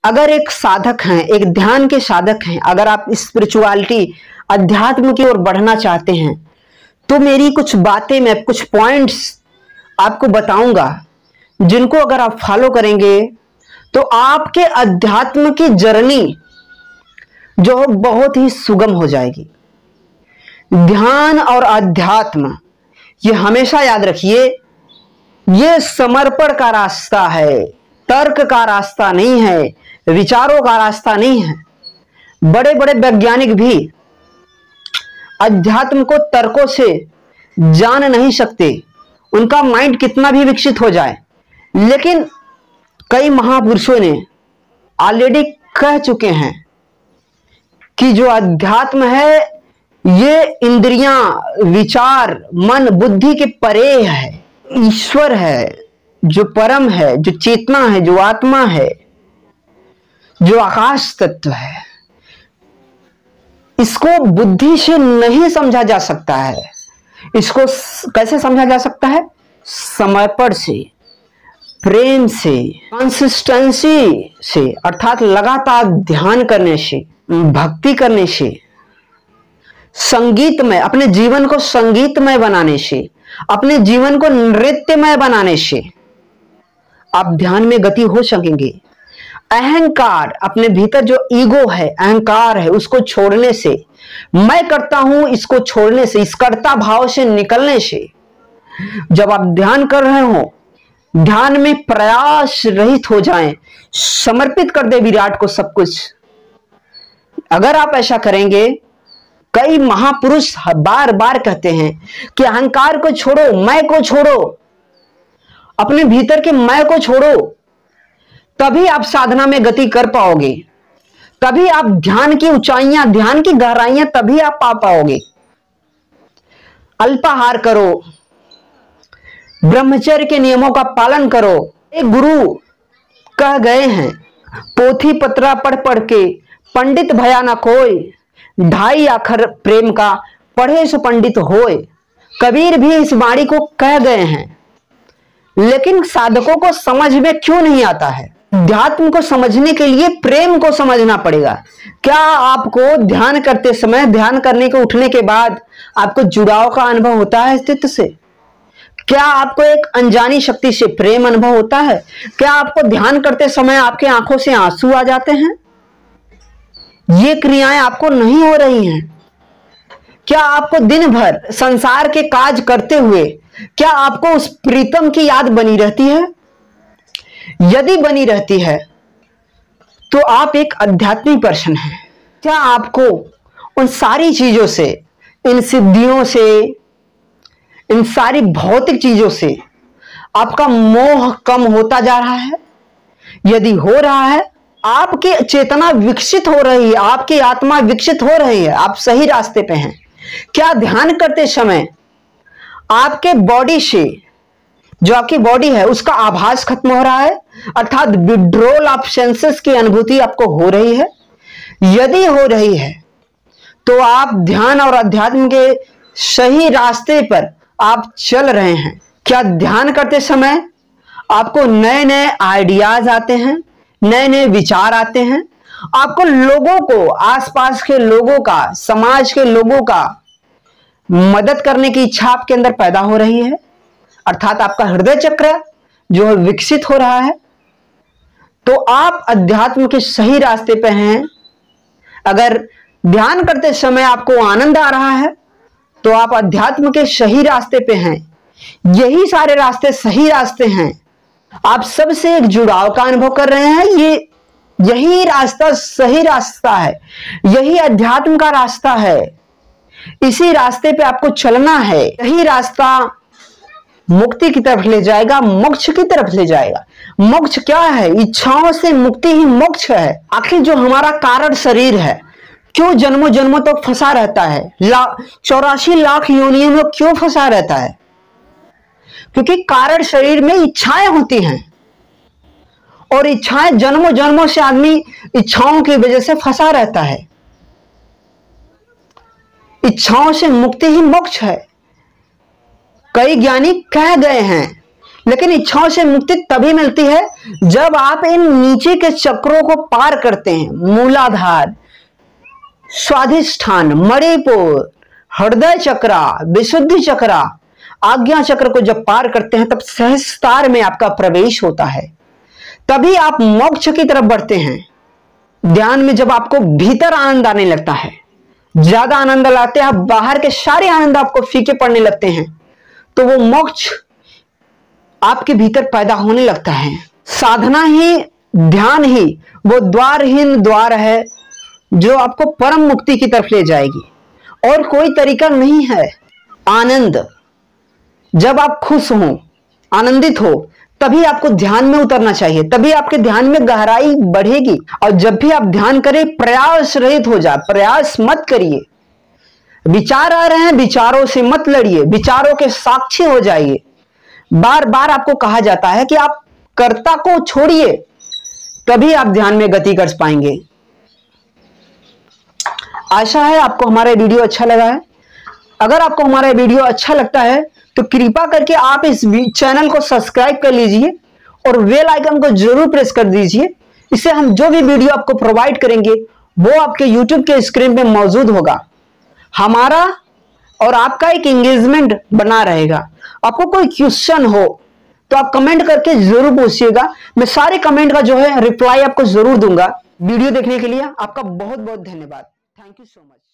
अगर एक साधक हैं, एक ध्यान के साधक हैं, अगर आप स्पिरिचुअलिटी अध्यात्म की ओर बढ़ना चाहते हैं, तो मेरी कुछ बातें, मैं कुछ पॉइंट्स आपको बताऊंगा, जिनको अगर आप फॉलो करेंगे तो आपके अध्यात्म की जर्नी जो बहुत ही सुगम हो जाएगी। ध्यान और अध्यात्म, ये हमेशा याद रखिए, ये समर्पण का रास्ता है, तर्क का रास्ता नहीं है, विचारों का रास्ता नहीं है। बड़े बड़े वैज्ञानिक भी अध्यात्म को तर्कों से जान नहीं सकते, उनका माइंड कितना भी विकसित हो जाए। लेकिन कई महापुरुषों ने ऑलरेडी कह चुके हैं कि जो अध्यात्म है ये इंद्रियां, विचार, मन, बुद्धि के परे है। ईश्वर है, जो परम है, जो चेतना है, जो आत्मा है, जो आकाश तत्व है, इसको बुद्धि से नहीं समझा जा सकता है। इसको कैसे समझा जा सकता है? समर्पण से, प्रेम से, कंसिस्टेंसी से, अर्थात लगातार ध्यान करने से, भक्ति करने से, संगीतमय, अपने जीवन को संगीतमय बनाने से, अपने जीवन को नृत्यमय बनाने से आप ध्यान में गति हो सकेंगे। अहंकार, अपने भीतर जो ईगो है, अहंकार है, उसको छोड़ने से, मैं करता हूं इसको छोड़ने से, इस कर्ता भाव से निकलने से, जब आप ध्यान कर रहे हो, ध्यान में प्रयास रहित हो जाएं, समर्पित कर दे विराट को सब कुछ। अगर आप ऐसा करेंगे, कई महापुरुष बार बार कहते हैं कि अहंकार को छोड़ो, मैं को छोड़ो, अपने भीतर के मैं को छोड़ो, तभी आप साधना में गति कर पाओगे, तभी आप ध्यान की ऊंचाइयां, ध्यान की गहराइयां तभी आप पा पाओगे। अल्पाहार करो, ब्रह्मचर्य के नियमों का पालन करो। एक गुरु कह गए हैं, पोथी पत्रा पढ़ पढ़ के पंडित भया न कोई, 2.5 अक्षर प्रेम का पढ़े सो पंडित होए। कबीर भी इस वाणी को कह गए हैं, लेकिन साधकों को समझ में क्यों नहीं आता है? अध्यात्म को समझने के लिए प्रेम को समझना पड़ेगा। क्या आपको ध्यान करते समय, ध्यान करने के उठने के बाद आपको जुड़ाव का अनुभव होता है अस्तित्व से? क्या आपको एक अनजानी शक्ति से प्रेम अनुभव होता है? क्या आपको ध्यान करते समय आपके आंखों से आंसू आ जाते हैं? ये क्रियाएं आपको नहीं हो रही हैं। क्या आपको दिन भर संसार के काज करते हुए क्या आपको उस प्रीतम की याद बनी रहती है? यदि बनी रहती है तो आप एक आध्यात्मिक पर्सन हैं। क्या आपको उन सारी चीजों से, इन सिद्धियों से, इन सारी भौतिक चीजों से आपका मोह कम होता जा रहा है? यदि हो रहा है, आपकी चेतना विकसित हो रही है, आपकी आत्मा विकसित हो रही है, आप सही रास्ते पे हैं। क्या ध्यान करते समय आपके बॉडी से, जो आपकी बॉडी है, उसका आभास खत्म हो रहा है, अर्थात विड्रॉल ऑफ सेंसेस की अनुभूति आपको हो रही है? यदि हो रही है तो आप ध्यान और अध्यात्म के सही रास्ते पर आप चल रहे हैं। क्या ध्यान करते समय आपको नए नए आइडियाज आते हैं, नए नए विचार आते हैं? आपको लोगों को, आसपास के लोगों का, समाज के लोगों का मदद करने की इच्छा आपके अंदर पैदा हो रही है, अर्थात आपका हृदय चक्र जो है विकसित हो रहा है, तो आप अध्यात्म के सही रास्ते पे हैं। अगर ध्यान करते समय आपको आनंद आ रहा है तो आप अध्यात्म के सही रास्ते पे हैं। यही सारे रास्ते सही रास्ते हैं। आप सबसे एक जुड़ाव का अनुभव कर रहे हैं। यही रास्ता सही रास्ता है, यही अध्यात्म का रास्ता है। इसी रास्ते पे आपको चलना है। यही रास्ता मुक्ति की तरफ ले जाएगा, मोक्ष की तरफ ले जाएगा। मोक्ष क्या है? इच्छाओं से मुक्ति ही मोक्ष है। आखिर जो हमारा कारण शरीर है, क्यों जन्मों जन्मों तक फंसा रहता है? 84 लाख योनियों में क्यों फंसा रहता है? क्योंकि कारण शरीर में इच्छाएं होती हैं, और इच्छाएं जन्मों जन्मों से आदमी इच्छाओं की वजह से फंसा रहता है। इच्छाओं से मुक्ति ही मोक्ष है। कई ज्ञानी कह गए हैं लेकिन इच्छाओं से मुक्ति तभी मिलती है जब आप इन नीचे के चक्रों को पार करते हैं। मूलाधार, स्वाधिष्ठान, मणिपुर, हृदय चक्रा, विशुद्धि चक्रा, आज्ञा चक्र को जब पार करते हैं तब सहस्त्रार में आपका प्रवेश होता है। तभी आप मोक्ष की तरफ बढ़ते हैं। ध्यान में जब आपको भीतर आनंद आने लगता है, ज्यादा आनंद लाते हैं आप, बाहर के सारे आनंद आपको फीके पड़ने लगते हैं, तो वो मोक्ष आपके भीतर पैदा होने लगता है। साधना ही, ध्यान ही वो द्वारहीन द्वार है जो आपको परम मुक्ति की तरफ ले जाएगी, और कोई तरीका नहीं है। आनंद, जब आप खुश हो, आनंदित हो, तभी आपको ध्यान में उतरना चाहिए, तभी आपके ध्यान में गहराई बढ़ेगी। और जब भी आप ध्यान करें, प्रयास रहित हो जाए, प्रयास मत करिए। विचार आ रहे हैं, विचारों से मत लड़िए, विचारों के साक्षी हो जाइए। बार बार आपको कहा जाता है कि आप कर्ता को छोड़िए, तभी आप ध्यान में गति कर पाएंगे। आशा है आपको हमारा वीडियो अच्छा लगा है। अगर आपको हमारा वीडियो अच्छा लगता है तो कृपा करके आप इस चैनल को सब्सक्राइब कर लीजिए और बेल आइकन को जरूर प्रेस कर दीजिए। इससे हम जो भी वीडियो आपको प्रोवाइड करेंगे वो आपके YouTube के स्क्रीन पे मौजूद होगा। हमारा और आपका एक एंगेजमेंट बना रहेगा। आपको कोई क्वेश्चन हो तो आप कमेंट करके जरूर पूछिएगा, मैं सारे कमेंट का जो है रिप्लाई आपको जरूर दूंगा। वीडियो देखने के लिए आपका बहुत बहुत धन्यवाद। Thank you so much.